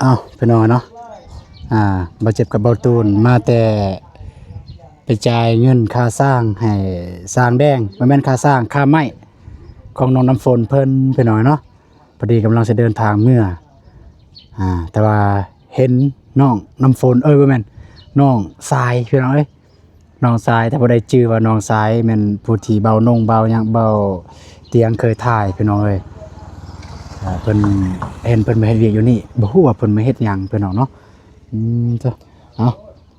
อ้าวพี่น้องเนาะบ่เจ็บกับเบาตูนมาแต่ไปจ่ายเงินค่าสร้างให้สร้างแดงบ่แม่นค่าสร้างค่าไม้ของน้องน้ำฝนเพิ่นพี่น้องเนาะพอดีกำลังจะเดินทางเมื่อแต่ว่าเห็นน้องน้ำฝนบ่แม่นน้องทรายพี่น้องเอ้ยน้องทรายแต่บ่ได้ชื่อว่าน้องทรายแม่นผู้ที่เบานงเบาหยังเบาเตียงเคยถ่ายพี่น้องเอ้ยเพิ่นเห็นเพิ่นมาเฮ็ดเวียกอยู่นี่บ่ฮู้ว่าเพิ่นมาเฮ็ดหยังพี่น้องเนาะจ้ะเอา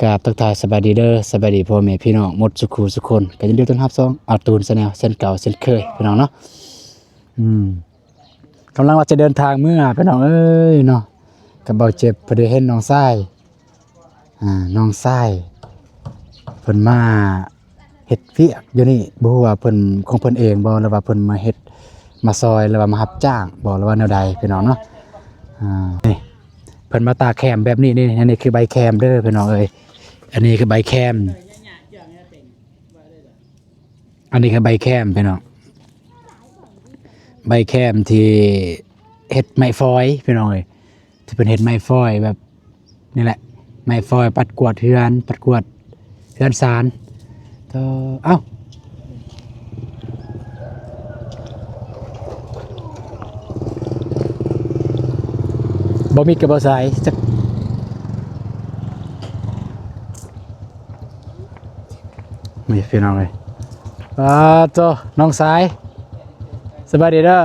กราบทักทายสบายดีเด้อสบายดีพ่อแม่พี่น้องหมดสุขุสุขคนก็ยินดีต้อนรับอาตูนแนลเส้นเก่าเส้นเคยพี่น้องเนาะกำลังว่าจะเดินทางเมื่อพี่น้องเอ้ยเนาะก็เบาเจ็บพอดีเห็นน้องทรายน้องทรายเพิ่นมาเฮ็ดเวียกอยู่นี่บ่ฮู้ว่าเพิ่นของเพิ่นเองบ่หรือว่าเพิ่นมาเฮ็ดมาซอยหรือว่ามารับจ้างบ่หรือว่าแนวใดพี่น้องเนาะนี่เพิ่นมาตากแคมแบบนี้นี่อันนี้คือใบแคมเด้อพี่น้องเอ้ยอันนี้คือใบแคมอันนี้คือใบแคมพี่น้องใบแคมที่เฮ็ดไม้ฟอยพี่น้องเอ้ยที่เพิ่นเฮ็ดไม้ฟอยแบบนี่แหละไม้ฟอยปัดกวาดเฮือนปัดกวาดเฮือนศาลเอ้าบ่มีกระบอกสายจักนี่พี่น้องเลยน้องสายสบายดีเด้อ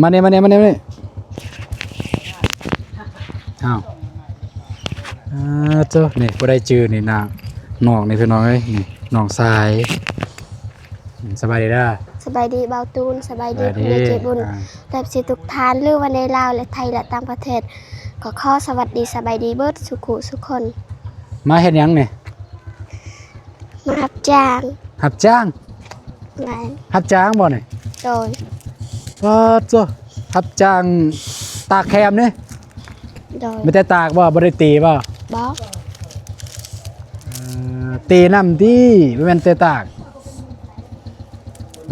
มาเนี่ยอ้าวนี่บ่ได้จื้อนี่นางน้องนี่พี่น้องเอ้ยนี่น้องสายสบายดีเด้อสบายดีเบาตูนสบายดีผู้ใหญ่ใจบุญแบบสิทุกทานหรือวันในลาวและไทยและต่างประเทศขอสวัสดีสบายดีเบิดสุขุสุขคนมาเฮ็ดหยังนี่มารับจ้างรับจ้างรับจ้างบ่นี่โดยรับจ้างตากแคมนี่โดยไม่ได้ตากบ่ได้ตีบ่ตีน้ำที่บ่แม่นแต่ตาก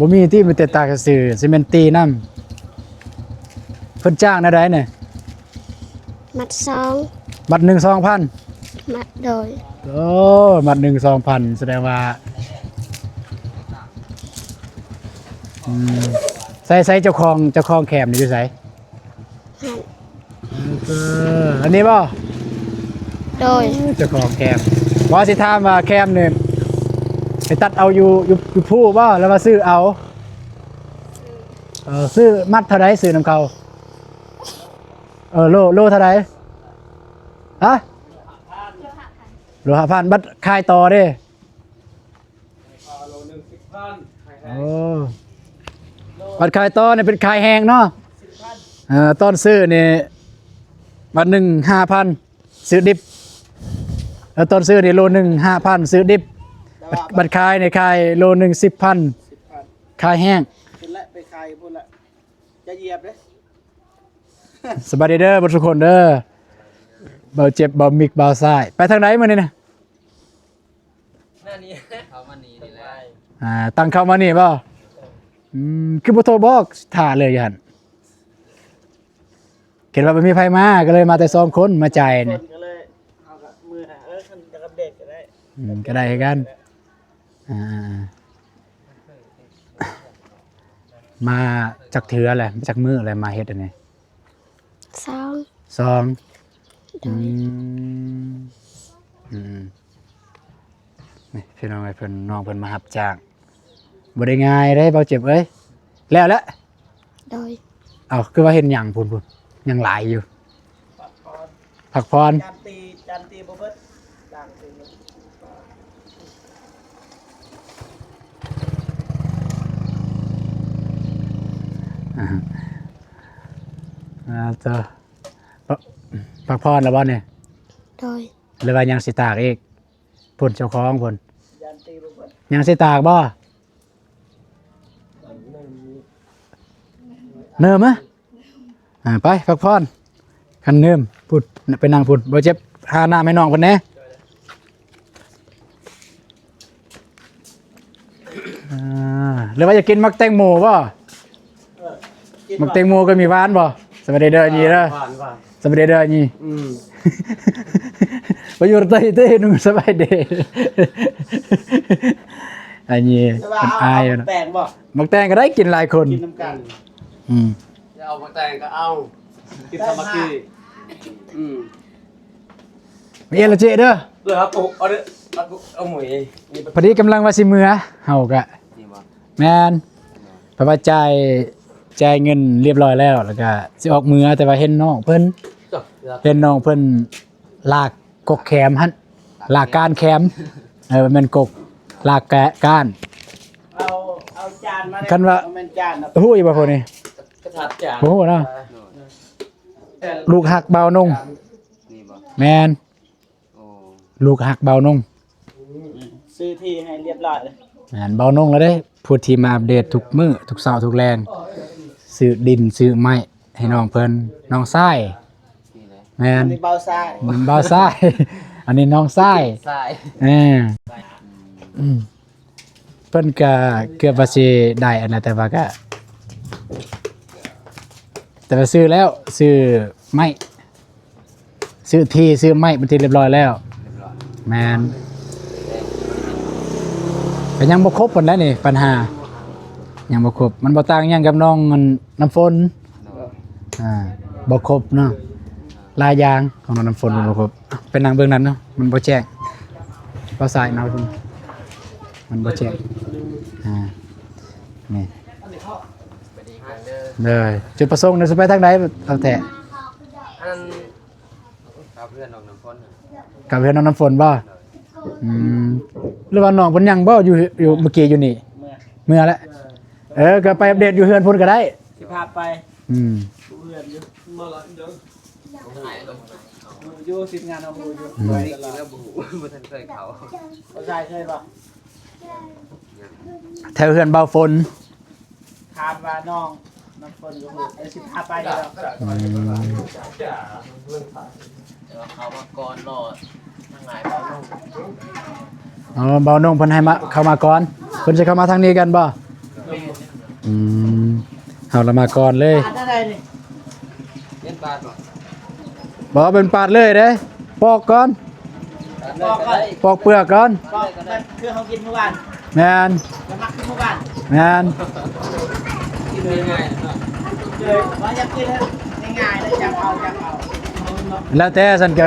บ่มีที่มันแต่ตากซื่อสิแม่นตีน้ำเพิ่นจ้างแนวใดนี่มัดมัด1 2,000มัดโดยมัด1 2,000แสดงว่าใส่เจ้าของแคมนี่อยู่ไสอันนี้บ่โดยเจ้าของแคมว่าสิถามว่าแคมนี่ไปตัดเอาอยู่ผู้บ่แล้วมาซื้อเอาซื้อมัดเท่าไรซื้อน้ำเขาโลเท่าไรฮะโล5,000บัดขายต่อเด้บัดขายต่อเนี่ยเป็นขายแห้งเนาะตอนซื้อเนี่ยบัด1 5,000ซื้อดิบตอนซื้อเนี่ยโล1 5,000ซื้อดิบบัดขายเนี่ยขายโล1 10,000ขายแห้งพุ่นละไปขายพุ่นละจะเหยียบเลยสบายดีเด้อทุกคนเด้อเบาเจ็บเบามิกเบาซ้ายไปทางไหนมื้อนี้นะนั่นนี่เขามานี่นี่แหละตั้งเข้ามานี่บ่คือบ่โทรบอกท่าเลยอยู่หั่นเห็นว่าบ่มีไผมาก็เลยมาแต่2คนมาจ่ายนี่ก็เลยเอากับมือคันจะกับเด็กก็ได้ก็ได้กันมาจากเถือแหละมาจากมืออะไรมาเฮ็ดอันนี้2นี่พี่น้องไอ้เพิ่นน้องเพิ่นมารับจ้างบ่ได้ง่ายเด้เบาเจ็บเอ้ยแล้วโดยคือว่าเห็นหยังพุ่นยังหลายอยู่ผักพรจันตีบ่เบิดด่างตีผักพรแล้วบ่เนี่ยโดยเลยว่ายังสิตากอีกพุ่นเจ้าของพุ่นจันตีบ่เบิดยังสิตากบ่เนิ่มะไปพักผ่อนคันเนิ่มพูดไปนั่งพูดบ่เจ็บหาหน้าไม่น้องคนแน่หรือว่าจะกินมักแตงโมบ่มักแตงโมก็มีหวานบ่ สวัสดีเด้อนี่เด้อ หวานหวาน สวัสดีเด้อนี่ ม ไปอยู่ใต้นุ่งสบายเด้ออันนี้ แต่ว่า มัน เอา อาย เอา นะ แป้งบ่ มักแตงก็ได้กินหลายคน กินน้ำกัน อืม จะเอามาแต่งก็เอากินสามัคคีอืม มีเอลเจเด้อ เดี๋ยวครับปุ๊เอาเด้อเอาหมวยนี่ พอดีกำลังว่าสิเมือเฮากะ นี่บ่ แม่นเพราะว่าจ่ายเงินเรียบร้อยแล้วแล้วก็สิออกเมือแต่ว่าเห็นน้องเพิ่น จบเดี๋ยว เห็นน้องเพิ่นลากกกแคมหั่นลากก้านแคมมันเป็นกกลากแกะก้าน เอาจานมา คันว่า เอาแม่นจานนะ ฮู้อีบ่พวกนี้ กระถาดจาน บ่ฮู้เนาะลูกหักเบานุ่ง นี่บ่ แม่น โอ้ ลูกหักเบานุ่ง ซื้อที่ให้เรียบร้อยเลย แม่นเบานุ่งแล้วเด้ผู้ที่มาอัปเดตทุกมื้อทุกเช้าทุกแลงซื้อดินซื้อไม้ให้น้องเพิ่นน้องทราย นี่เลย แม่น อันนี้เบาซ้าย มันเบาทราย อันนี้น้องทราย ทราย อืมเพิ่นก็เกือบว่าสิได้อันนั้นแต่ว่าก็แต่ว่าซื้อแล้วซื้อไม้ซื้อที่ซื้อไม้เป็นที่เรียบร้อยแล้ว เรียบร้อย แมนก็ยังบ่ครบเพิ่นแล้วนี่ปัญหายังบ่ครบมันบ่ต่างหยังกับน้องมันน้ำฝนบ่ครบเนาะลายยางของน้องน้ำฝนมันบ่ครบเป็นนางเบิ่งนั้นเนาะมันบ่แจ้งบ่สายเนาะเพิ่นมันบ่แจ้งนี่ ไปดีกันเด้อ เลยจุดประสงค์เนี่ยสิไปทางใดเอาแต่ อันนั้นครับเพื่อนน้องน้ำพ่นน่ะ กับเพื่อนน้องน้ำฝนบ่อืมหรือว่าน้องเพิ่นยังบ่อยู่เมื่อกี้อยู่นี่ เมื่อ เมื่อแล้วก็ไปอัปเดตอยู่เฮือนพุ่นก็ได้ สิพาไป อืม ดูเพื่อนอยู่ มาละเด้อเอาหายลง ดูอยู่สิบงานเอาอยู่ ไป ไป กิ ต น ลอด แล้วบูบ่ทันเคยเขา เขาใช่เคยบ่ แถวเฮือนเบาฝน ถามว่าน้องน้ำฝนก็พูดสิพาไปแล้ว เดี๋ยวเขามาก่อนรอทั้งหลายเบาลง อ๋อเบาน้องเพิ่นให้มาเข้ามาก่อนเพิ่นจะเข้ามาทางนี้กันบ่อืมเอาละมาก่อนเลย อ่านอะไรนี่ เล่นปลาก่อน บ่เป็นปาดเลยเด้ปอกก่อน บอกก่อน ปอกเปลือกก่อน บอกมันคือเขากินเมื่อวาน แม่น มันมักกินเมื่อวาน แม่น กินง่ายๆเนาะ เลยว่าอยากกินให้ง่ายๆเลยจังเอาเนาะ แล้วแต่ซั่นก็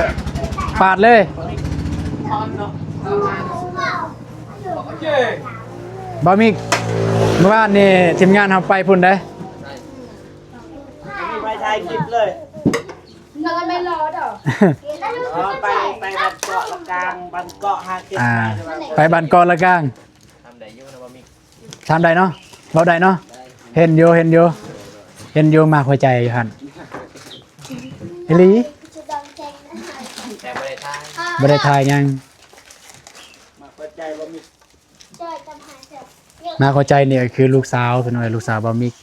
ปาดเลย ทอนเนาะ บ่มีเมื่อวานนี่ทีมงานเฮาไปพุ่นเด้ มีไปถ่ายคลิปเลย เราไม่รอดอก ไปบันเกาะละกลางบันเกาะฮาเก็ต ไปบ้านกอนละกลาง ทำได้อยู่นะบ่มี ทำได้เนาะเบาได้เนาะเห็นอยู่มากหัวใจอยู่หั่นอีหลี แต่บ่ได้ทาย บ่ได้ทายหยัง มาเปิดใจว่ามี มากหัวใจเนี่ยคือลูกสาวเพิ่นว่าลูกสาวบ่มิก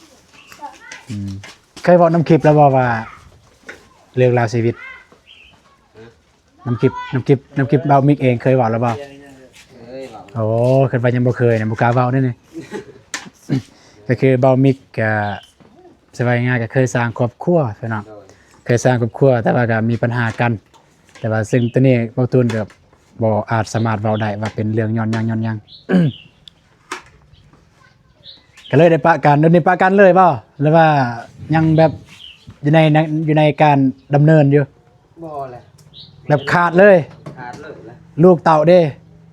เคยบอกน้ำคลิปแล้วบ่ว่าเรื่องราวชีวิตน้ำคลิปเบามิกเองเคยบอกแล้วบ่ เอ้ยเบา โอ้เคยไปยังบ่เคยเนี่ยบ่กล้าเว้านี่ ก็คือเบามิกก็สบายง่ายก็เคยสร้างครอบครัวพี่น้อง โดน เคยสร้างครอบครัวแต่ว่าก็มีปัญหากัน แต่ว่าซึ่งตัวนี้เบาตูนก็บ่อาจสามารถเว้าได้ว่าเป็นเรื่องย้อนหยัง ก็เลยได้ปะกันเดี๋ยวนี้ปะกันเลยเปล่าหรือว่ายังแบบอยู่ในการดำเนินอยู่ บ่แหละ แบบขาดเลย ขาดเลยละ ลูกเต่าเด้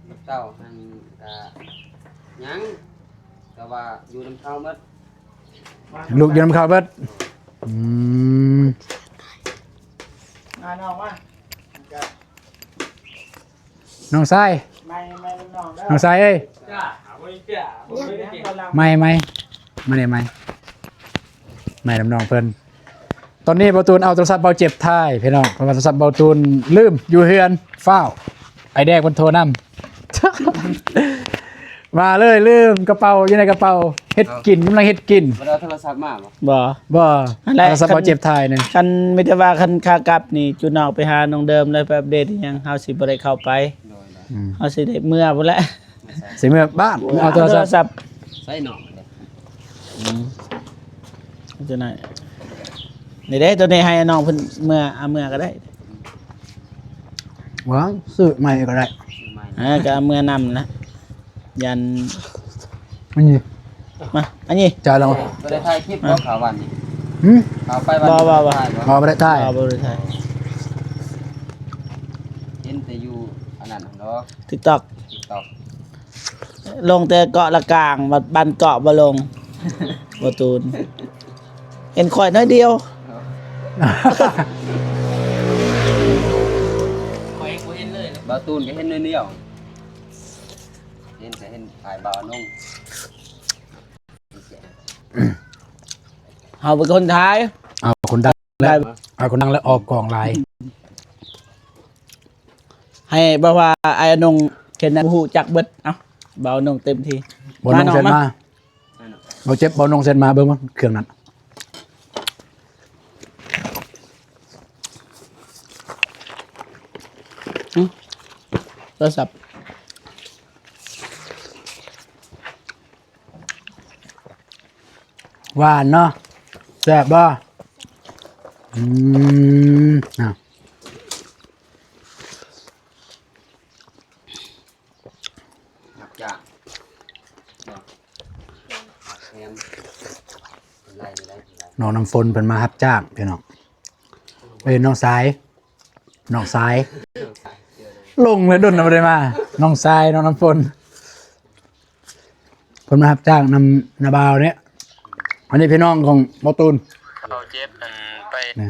ลูกเต้ามันก็ยังแต่ว่าอยู่นำเขาหมด ลูกอยู่นำเขาเบิดอืม น้องว่า น้องชาย ไม่น้องได้ น้องชายเอ้ย จ้าบ่มีเจ้าบ่มีเจ้า ไม่ได้ไม่น้ำน้องเพิ่นตอนนี้เบาตูนเอาโทรศัพท์เบาเจ็บท้ายพี่น้องเพราะว่าโทรศัพท์เบาตูนลืมอยู่เฮือนฟ้าวไอแดกมันโทรนำ มาเลยลืมกระเป๋าอยู่ในกระเป๋าเฮ็ดกินกำลังเฮ็ดกิน บ่ได้เอาโทรศัพท์มาบ่ บ่ บ่ อะไร โทรศัพท์เบาเจ็บท้ายหนึง คันไม่ได้ว่าคันค่ากลับนี่จุนออกไปหาน้องเดิมเลยไปอัปเดตอีหยังเฮาสิบ่ได้เข้าไป โดยละ เฮาสิได้เมื่อพุ่นแหละ สิเมื่อบ้านเอาโทรศัพท์ พท์ ใส่หนองเลย จะไหน นี่เด้ตัวนี้ให้น้องเพิ่นเมื่อเอาเมื่อก็ได้ ว้าวซื้อใหม่ก็ได้ ซื้อใหม่ ก็เอาเมื่อนำนะยัน มันนี่ มาอันนี้ จ่ายแล้ว ก็ได้ถ่ายคลิปบ่ข่าววันนี้ หืม ข่าวไปวัน บ่ ถ่ายบ่ พอไม่ได้ได้ เอาบ่ได้ถ่าย เห็นแต่อยู่อันนั้นเนาะ TikTok TikTok ลงแต่เกาะละกลางบันเกาะบ่ลงบ่ตูนเห็นข่อยน้อยเดียว บ่าวตูนก็เห็นเดียวเห็นแต่เห็นถ่ายบ่าวนง เฮาเป็นคนท้าย เอาคนดัง ได้ แล้วเอาคนดังแล้วออกกองลาย ให้บ่ว่าไอ้อนงเห็นนะฮู้จักเบิดเอ้าเบาอนงเต็มที่ บนนงเซนมา นั่นน่ะ บ่เจ็บบนงเซนมาเบิ่งมันเครื่องนั้น โทรศัพท์ หวานเนาะแซ่บบ่อ่ะ หักจ้างเนาะแฮมไล่ไล่ น้องน้ำฝนเพิ่นมารับจ้างพี่น้องเป็นน้องสายน้องสาย ลงเลยดุนเอาไปเลยมาน้องสายน้องน้ำฝนเพิ่นมารับจ้างนำนาบาวเนี่ยอันนี้พี่น้องของบ่ตูน เขาเจ็บไป นี่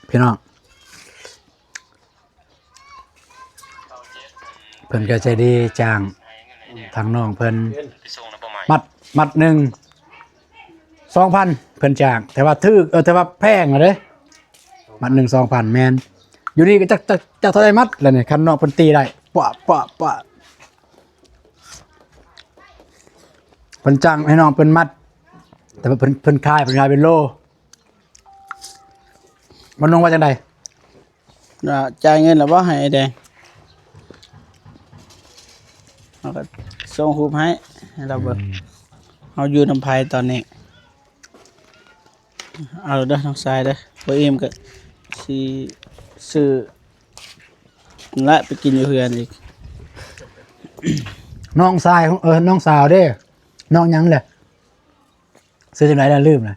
พี่น้องเพิ่นก็ใจดีจ้างทางน้องเพิ่นมัดหนึ่ง 2,000เพิ่นจ้างแต่ว่าถือแต่ว่าแพงอะเด้มัดหนึ่ง 2,000แม่นอยู่นี่ก็จักเท่าใดมัดแล้วนี่คันน้องเพิ่นตีได้ปะเพิ่นจ้างให้น้องเพิ่นมัด แต่ว่าเพิ่นขายเป็นโลมันลงว่าจังได๋ จ่ายเงินแล้วบ่ให้ไอ้แดงเอาก็ส่งรูปให้เราเบิ่งเฮาอยู่นำไผตอนนี้เอาเด้อน้องชายเด้อบ่อิ่มก็สิซื้อและไปกินอยู่เฮือนอีก น้องชายของน้องสาวเด้น้องหยังแหละซื้อจังได๋แล้วลืมเลย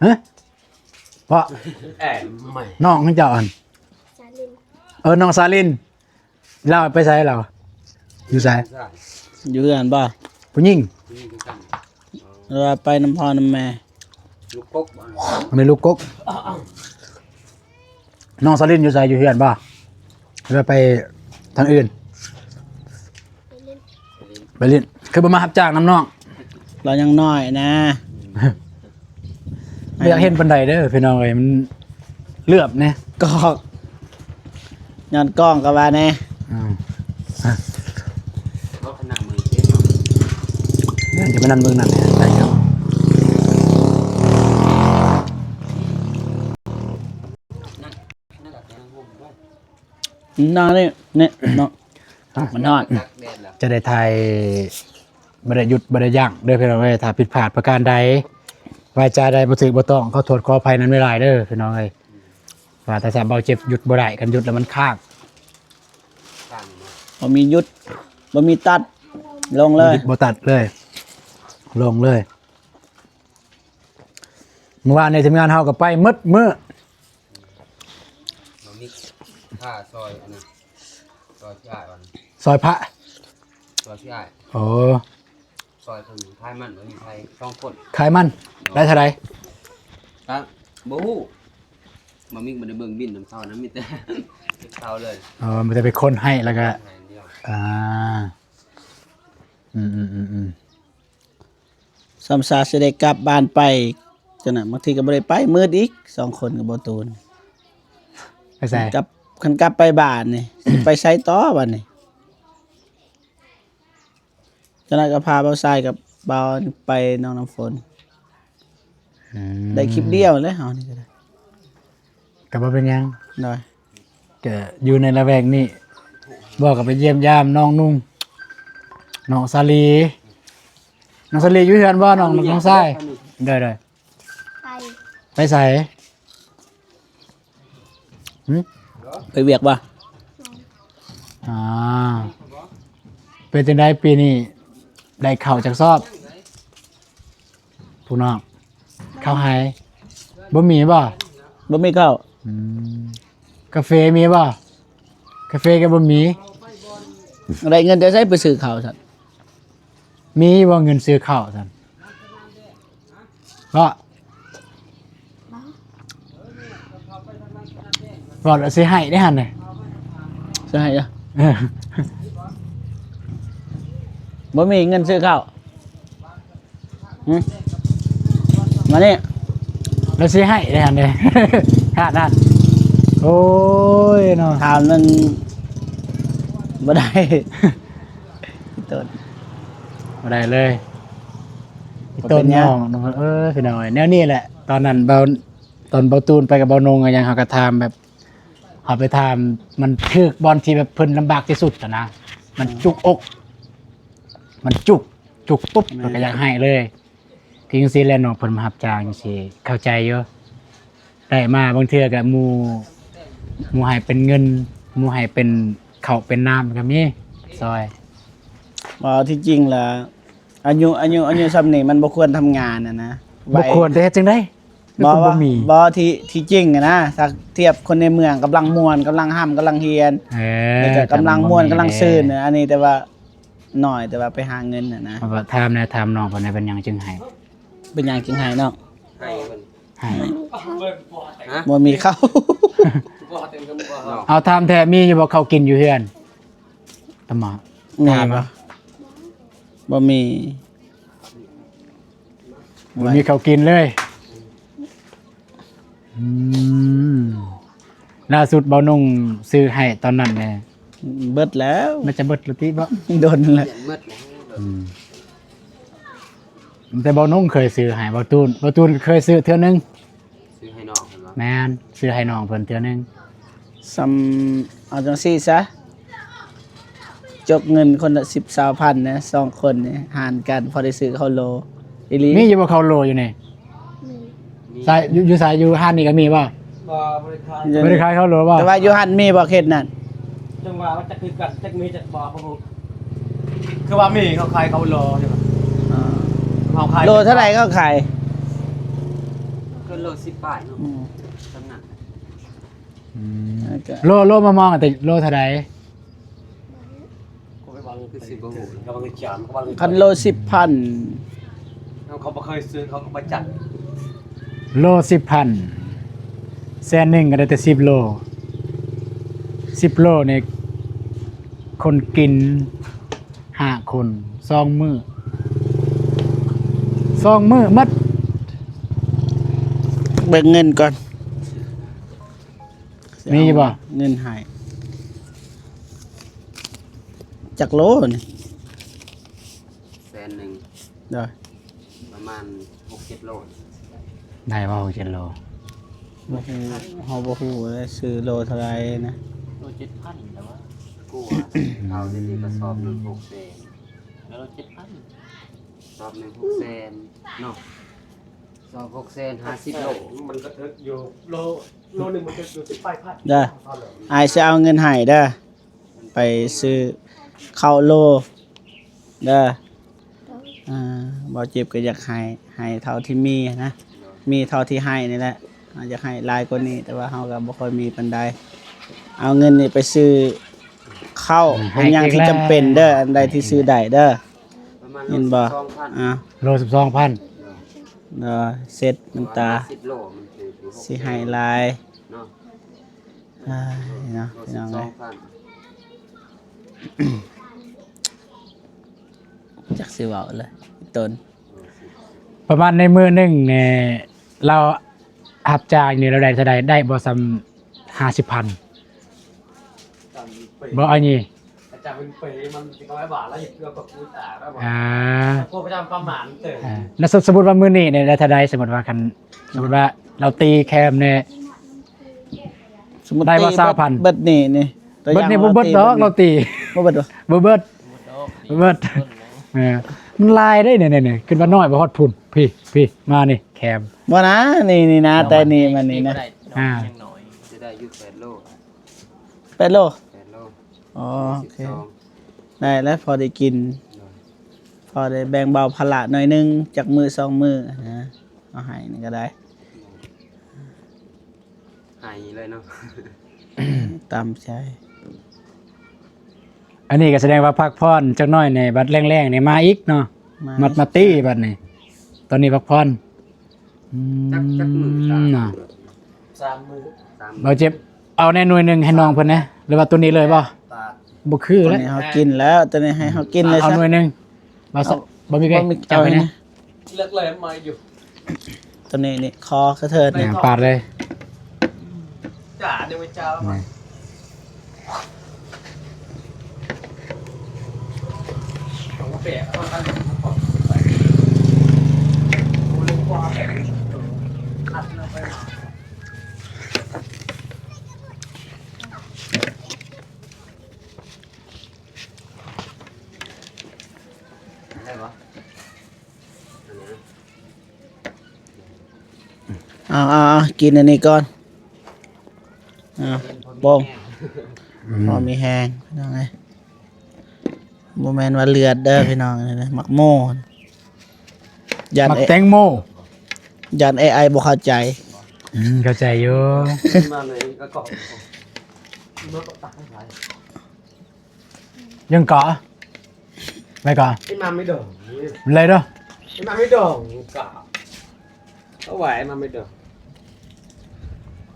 ฮะเพราะ ไม่ น้องของเจ้าอัน สาลิน น้องซาลินเราไปไสเราอยู่ไส ใช่ อยู่เฮือนบ่ ผู้หญิง นี่คือกัน หรือว่าไปน้ำพ่อน้ำแม่ ลูกกกบ่ ไม่ลูกกกน้องซาลินอยู่ไสอยู่เฮือนบ่หรือว่าไปทางอื่น ไปเล่นไปเล่นคือบ่มารับจ้างน้ำน้อง เรายังน้อยนะ ไม่อยากเห็นปานใดเด้อพี่น้องเอ้ยมันเลือบแน่ ก็ย้อนกล้องก็ว่าแน่ อ้าว รถขนาดมือเจ็บ เดี๋ยวจะไปนั่นเบิ่งนั่นแหละได้ครับ นั่นก็แกงห่มด้วย น้องนี่เนี่ยน้องมันนอน ตักแดดแล้ว จะได้ถ่ายบ่ได้หยุดบ่ได้ยั้งเด้อพี่น้องเอ้ยถ้าผิดพลาดประการใดวาจาใดบ่ถูกบ่ต้องขอโทษขออภัยนั้นไม่หลายเด้อพี่น้องเอ้ยว่าแต่ถ้าเบาเจ็บหยุดบ่ได้กันหยุดแล้วมันค้าง ข้างนี้ บ่มีหยุดบ่มีตัดลงเลย บ่ตัดเลย ลงเลยเมื่อวานในทีมงานเฮาก็ไปมืดมื้อ เรามีผ้าซอยอันนี้ซอยที่อ้ายวัน ซอยพระ ซอยที่อ้าย โอ้ ซอยเพิ่นท้ายมันบ่มีใครต้องคน ขายมันได้เท่าไหร่ ครับบ่ฮู้บ่มีบ่ได้เบิ่งบินนำเขานะมีแต่ เก็บเขาเลย มันจะไปคนให้แล้วก็ ให้เดียว อ่าอืม สำซาสิได้กลับบ้านไปจังน่ะบางทีก็บ่ได้ไปมืดอีก2คนกับบ่ตูน ไปใส่ กลับคันกลับไปบ้านนี่ สิไปไสต่อบัดนี้จังนั้นก็พาเบาทรายกับเบาไปน้องน้ำฝน ได้คลิปเดียวเลยเฮานี่ก็ได้ ก็บ่เป็นหยัง ได้ ก็อยู่ในละแวกนี้บอกกับไปเยี่ยมยามน้องนุ่งน้องสาลีน้องสาลีอยู่เฮือนบ่น้องทรายได้ ไป ไปใส่หึ ไปเวียกบ่ อ่าเป็นจังได๋ปีนี้ได้ข้าวจากซอบผู้น้องข้าวหายบ่มีบ่ บ่มีข้าว อืมกาแฟมีบ่กาแฟก็บ่มี อะไรเงินจะใช้ไปซื้อข้าวซั่น มีบ่เงินซื้อข้าวซั่นก็บ่แล้วสิให้ได้หั่นน่ะ ใช่จ้ะ เออ บ่มีเงินซื้อข้าวมานี่ แล้วสิให้ได้หั่นเด้ นั่นโอ้ยเนาะ ถามนึงบ่ได้ ต้น บ่ได้เลย บ่ ต้ เป็น นหยั น้ ง องพี่น้อยแนวนี้แหละ ตอนนั้นตอนเบาตูนไปกับเบานงก็ยังเฮาก็ถามแบบเฮาไปถามมันคือบอลที่แบบเพิ่นลำบากที่สุดอะนะมันจุกอก มันจุกปุ๊บแล้วก็อยากให้เลยพี่จังซี่แหละน้องเพิ่นมารับจ้างจังซี่เข้าใจอยู่ได้มาบางเทื่อก็หมู่ให้เป็นเงินหมู่ให้เป็นข้าวเป็นน้ำก็มีซอย ว่าที่จริงล่ะอายุซ้ำนี่มันบ่ควรทำงานนะ บ่ควรแต่เฮ็ดจังได๋ บ่ บ่ ว่า มี บ่ที่จริงอะนะถ้าเทียบคนในเมืองกำลังม่วนกำลังห้ำกำลังเฮียน แล้วก็กำลังม่วนกำลังซื่นน่ะอันนี้แต่ว่าน้อยแต่ว่าไปหาเงินน่ะนะ เอาว่าถามแหน่ถามน้องเพิ่นน่ะเป็นหยังจึงให้ เป็นหยังจริงให้น้อง ให้เพิ่น ให้ ฮะ บ่มีข้าว เอาถามแท้มีอยู่บ่เขากินอยู่เฮือนตะหมอ มี ถาม บ่ ว่า บ่มี บ่มีเขากินเลยอืมล่าสุดเบานุ่งซื้อให้ตอนนั้นแหละ เบิดแล้ว มันจะเบิดหรือติบ่ โดนแหละ เปลี่ยนหมดแล้ว อืมแต่เบานุ่งเคยซื้อให้เบาตูนเคยซื้อเทื่อนึง ซื้อให้น้องเพิ่นว่า แม่นซื้อให้น้องเพิ่นเทื่อนึง ซ้ำเอาจังซี่ซะจกเงินคนละ10-20,000นะ2คนนี่หารกันพอได้ซื้อข้าวโลอีหลี มีอยู่บ่เขาโลอยู่นี่สายอยู่สายอยู่ห้านนี่ก็มีบ่ บ่บริการ บ่ได้ขายเขาโลบ่ แต่ว่าอยู่หันมีบ่เขตนั่น จังว่ามันจะคือกันจักมีจักบ่บ่ฮู้คือว่ามีเขาขายเขารอใช่ป่ะเขาขาย โลเท่าไหร่เขาขาย ก็โล10 บาทเนาะสำนัก อืม แล้วก็ โลมามองกันแต่โลเท่าใด ก็ไปวาง คือสิบ่ฮู้ ก็วางจามก็วาง คันโล10,000 เขาบ่เคยซื้อเขาก็บ่จัด โล10,000แสนหนึงก็ได้แต่10โล10โลนี่คนกิน5คน2มื้อหมด เบิกเงินก่อน มีบ่ เงินให้จักโลนี่ แสนหนึง เด้อ ประมาณ 6-7 โล ได้บ่7โล บ่ฮู้เฮาบ่ฮู้เลยซื้อโลเท่าไหร่นะ โล7,000แต่ว่า กู้อะเอาได้ที่กระสอบหนึง6แสน แล้ว7,000 สอบหนึง6แสนเนาะสอบ6แสน50 โล มันก็ถึกอยู่โลนึงมันถึกอยู่18,000 เด้ออายสิเอาเงินให้เด้อไปซื้อข้าวโลเด้อบ่เจ็บก็อยากให้เท่าที่มีนะมีเท่าที่ให้นี่แหละอาจจะให้หลายกว่านี้แต่ว่าเฮาก็บ่ค่อยมีปานใดเอาเงินนี่ไปซื้อข้าวเป็นอย่างที่จำเป็นเด้ออันใดที่ซื้อได้เด้อ ประมาณ เห็นบ่ 2,000 อ่ะ โล12,000 เสร็จน้ำตา 10 โลมันคือ6 สิให้หลาย เนาะ อ้ายเนาะ โล พี่น้องเอ้ย 12,000 จักสิเว้าเลยต้น ประมาณในมือหนึงเนี่ยเราหับจ่ายนี่เราได้เท่าใดได้บ่ซ้ำ50,000บ่อันนี้ อาจารย์เป็นปีมันสิก็บาทแล้วอย่าเกือบกับกูตาแล้วบ่ อ่า พวกประจำประมาณเติม แล้วสมมุติว่ามื้อนี้เนี่ยได้เท่าใดสมมุติว่าคันสมมุติว่าเราตีแคมเนี่ย สมมุติ ได้ว่า ตี 20,000 เบิดนี่นี่ตัวอ เบิด ย่าง นี่บ่เบิดดอกเราตี บ่เบิดบ่ บ่เบิดบ่เบิดมันลายได้เนี่ยๆๆขึ้นมาน้อยบ่ฮอดพุ่นพี่มานี่ แคม บ่นะนี่นะแต่นี่มันนี่นะ อ่า ยังน้อย จะได้ยุด8 โล 8 โล 8 โล อ๋อโอเค 12 ได้แล้วพอได้กิน พอได้แบ่งเบาภาระหน่อยนึงจากมือ2มือนะเอาให้นี่ก็ได้ หายเลยเนาะ ตามใจ อันนี้ก็แสดงว่าพักผ่อนจักหน่อยในบัดแรงๆนี่มาอีกเนาะมาตี้บัดนี้ตอนนี้พักผ่อนจักมือตาม เนาะ 3 มื้อ บ่เจ็บเอาแน่หน่วยหนึงให้น้องเพิ่นนะหรือว่าตัวนี้เลยบ่ ตา บ่คือ ตอน แล้ว นี้เฮากินแล้วตอนนี้ให้เฮากินเลย เอา ซะ หน่วยหนึงบ่ซะบ่มีไกจับไปนะ เลือกเลยมาอยู่ ตอนนี้นี่คอสะเทิน เนี่ยปาดเลย จ๋าเดี๋ยวไปเจ้ามาผมก็เปะเอาอันนี้ขอไปโอ้ลูกว่าแบบอัดลงไปมา ได้ปะ เอากินอันนี้ก่อนบ่งพอมีแห้งพี่น้องเอ้ยบ่แม่นว่าเลือดเด้อพี่น้องนี่นะมักโม่ยัน มักแตงโม ยัน AI บ่เข้าใจ เข้าใจอยู่ มาเลยก็เกาะเมื่อตักให้ไหล ยังเกาะไปเกาะ ไอ้มาไม่เดิน เลยเด้อ ไอ้มาไม่เดินกะเอาไหวมาไม่เดิน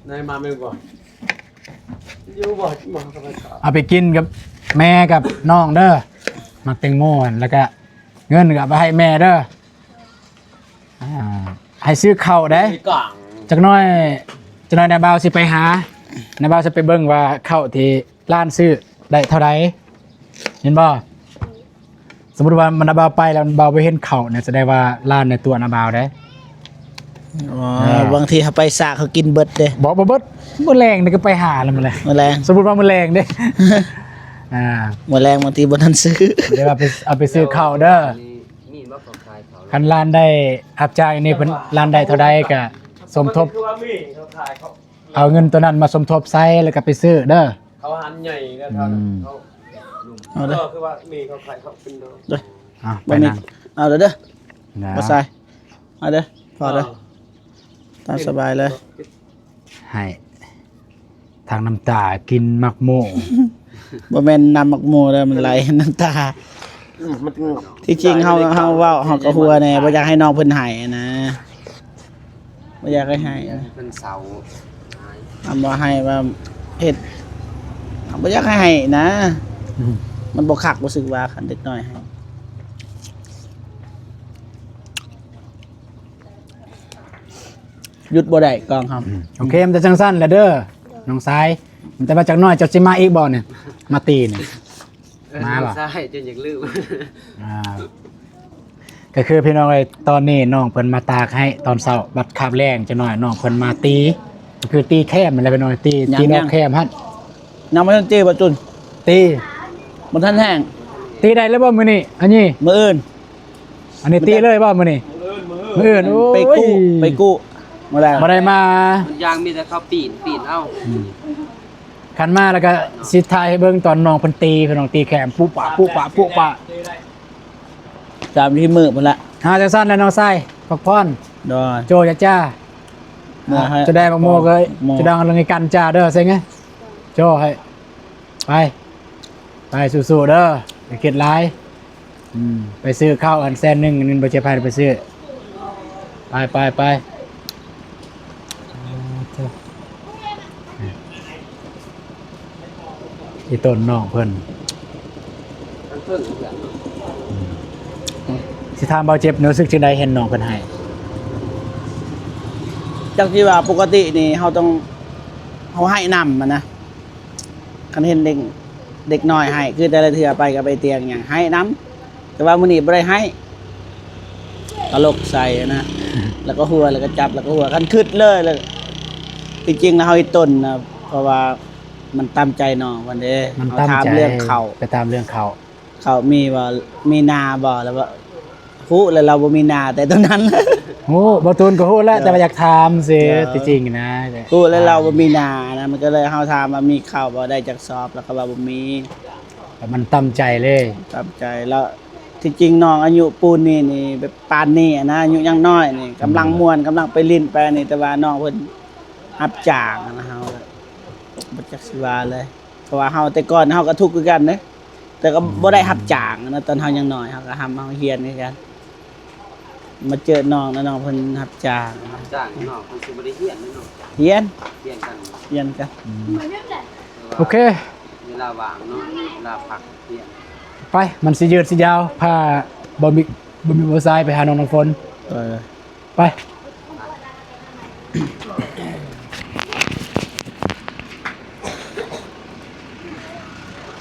นายมาไม่บอกยูบอกมาทำไมกะ เอาไปกินกับแม่กับน้องเด้อมักแตงโมหั่นแล้วก็เงินก็เอาไปให้แม่เด้อให้ซื้อข้าวได้ มีกล่อง จักหน้อยนายบ่าวสิไปหานายบ่าวสิไปเบิ่งว่าข้าวที่ร้านซื้อได้เท่าใดเห็นบ่สมมุติว่ามันนายบ่าวไปแล้วนายบ่าวไปเห็นข้าวเนี่ยแสดงว่าร้านในตัวนายบ่าวได้ บางทีเขาไปสระเขากินเบิดเด้ บอกบ่เบิดบ่แรงนี่ก็ไปหาแล้วมันเลย แมลง สมมุติว่ามันแรงเด้ อ่า แมลงบางทีบ่ทันซื้อ เดี๋ยวเอาไปซื้อข้าวเด้อ มีว่าของขายเขา คันร้านได้อับจ่ายนี่เพิ่นร้านได้เท่าใดก็สมทบ คือว่ามีเขาขายเขา เอาเงินตัวนั้นมาสมทบใช้แล้วก็ไปซื้อเด้อ เขาหันใหญ่แล้วเขา เอาเด้อ คือว่ามีเขาขายเขาเป็นเด้อ อ่ะไป บ่มี นั่ง เอาเด้อ นะ บ่ใส่เอาเด้อพอเด้อตามสบายเลย ให้ทางน้ำตากินมักโม่ บ่แม่นน้ำมักโมเด้อมันไหลน้ำตา มัน ที่จริงเฮาเว้าเฮาก็หัวแน่บ่อยากให้น้องเพิ่นให้นะบ่อยากให้เป็นเสา ทำว่าให้ว่าเฮ็ดบ่อยากให้นะ มันบ่คักบ่สึกว่าคันเด็กน้อยให้หยุดบ่ได้กองครับ โอเคมันจะจังสั้นแหละเด้อน้องสายมันแต่ว่าจากน้อยเจะสิมาอีกบ่เนี่ยมาตีเนี่ย มาป่ะ ใช่จนอยากลืม อ่าก็คือพี่น้องเอ้ยตอนนี้น้องเพิ่นมาตากให้ตอนเช้าบัดคาบแรงจะน้อยน้องเพิ่นมาตีก็คือตีแคมอะไรไปหน่อยตีนอกแคมฮะ ยังบ่ทันเจบ่จุน ตี บ่ทันแห้ง ตีได้แล้วบ่มื้อนี้อันนี้ มื้ออื่น อันนี้ตีเลยบ่มื้อนี้มื้ออื่นโอ้ย ไปกู้มาแล้ว บ่ได้มา มันยางมีแต่เขาปีนเอ้า คันมาแล้วก็สิถ่ายให้เบิ่งตอนน้องเพิ่นตีเพิ่นน้องตีแคมปุ๊ปะปุ๊ปะปุ๊ปะ ตามที่มือพุ่นละ หาจังซั่นแล้วน้องชายพักผ่อน ดอน โจจ้า เมื่อให้ จะได้มาโมกเลย โม จะดังเรื่องกันจ้าเด้อเซ็งไงโจให้ไปสู้ๆเด้อไปเก็ดหลายไปซื้อข้าวอันแซนหนึงนึงบ่เจ็บให้ไปซื้อไปที่ต้นน้องเพิ่น มันเพิ่งเหมือน สิถามเบาเจ็บรู้สึกจังไดเห็นน้องเพิ่นให้ จากที่ว่าปกตินี่เฮาต้องเฮาให้นำมันนะคันเห็นเด็กน้อยให้คือแต่ละเทื่อไปก็ไปเตียงหยังให้นํแต่ว่ามื้อนี้บ่ได้ให้ตลกใส่นะแล้วก็หัวแล้วก็จับแล้วก็หัวคันคึดเลยแล้วจริงๆนะเฮาอีต้นนะเพราะว่ามันตามใจน้องวันเด้ มัน เฮา ตาม ถาม ใจ เรื่องเขา ไปตามเรื่องเขา เขามีว่ามีนาบ่แล้วว่าฮู้แล้วเราบ่มีนาแต่ตอนนั้น โอ้บ่ตูนก็ฮู้แล้วแต่ว่าอยากถามสิที่จริงนะ กูแล้วเราบ่มีนานะมันก็เลยเฮาถามว่ามีข้าวบ่ได้จักสอบแล้วก็ว่าบ่มี แต่มันตั้มใจเลย ตามใจแล้วที่จริงน้องอายุปูนนี่แบบปานนี้อะนะอายุยังน้อยนี่กำลังม่วนกำลังไปลิ้นไปนี่แต่ว่าน้องเพิ่นรับจ้างนะเฮาก็บ่จักสิว่าเลยเพราะว่าเฮาแต่ก่อนเฮาก็ทุกข์คือกันเด้แต่ก็บ่ได้รับจ้างนะตอนเฮายังน้อยเฮาก็เฮาเฮียนคือกันมาเจอน้องแล้วน้องเพิ่นรับจ้าง จ้างน้องคนสิบ่ได้เฮียนแน่นอน เฮียน เฮียนกัน เฮียนกัน โอเค เวลาว่างเนาะเวลาพักเฮียน ไปมันสิยืดสิยาวพาบ่มีบ่ทรายไปหาน้องน้ำฝนไป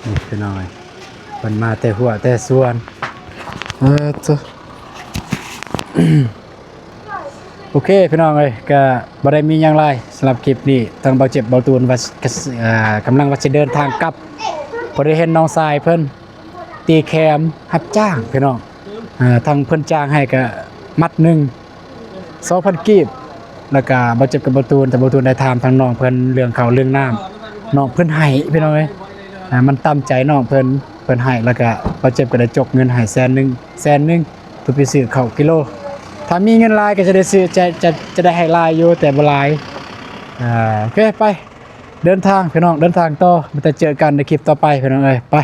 นี่พี่น้อยเพิ่นมาแต่หัวแต่ส่วนจ้ะ โอเคพี่น้องเอ้ยก็บ่ได้มีหยังหลายสำหรับคลิปนี้ทางเบาเจ็บเบาตูนว่ากำลังว่าสิเดินทางกลับพอได้เห็นน้องทรายเพิ่นตีแคมรับจ้างพี่น้องทางเพิ่นจ้างให้ก็มัดหนึง 2,000 กีบแล้วก็เบาเจ็บกับเบาตูนแต่เบาตูนได้ถามทางน้องเพิ่นเรื่องข้าวเรื่องน้ำน้องเพิ่นให้พี่น้องเอ้ยมันตามใจน้องเพิ่นให้แล้วก็เบาเจ็บก็ได้จกเงินให้100,000เพื่อไปซื้อข้าวกิโล ถ้ามีเงินหลายก็จะได้ซื้อจะได้ให้หลายอยู่แต่บ่หลายโอเคไปเดินทางพี่น้องเดินทางต่อมาแต่เจอกันในคลิปต่อไปพี่น้องเอ้ยไป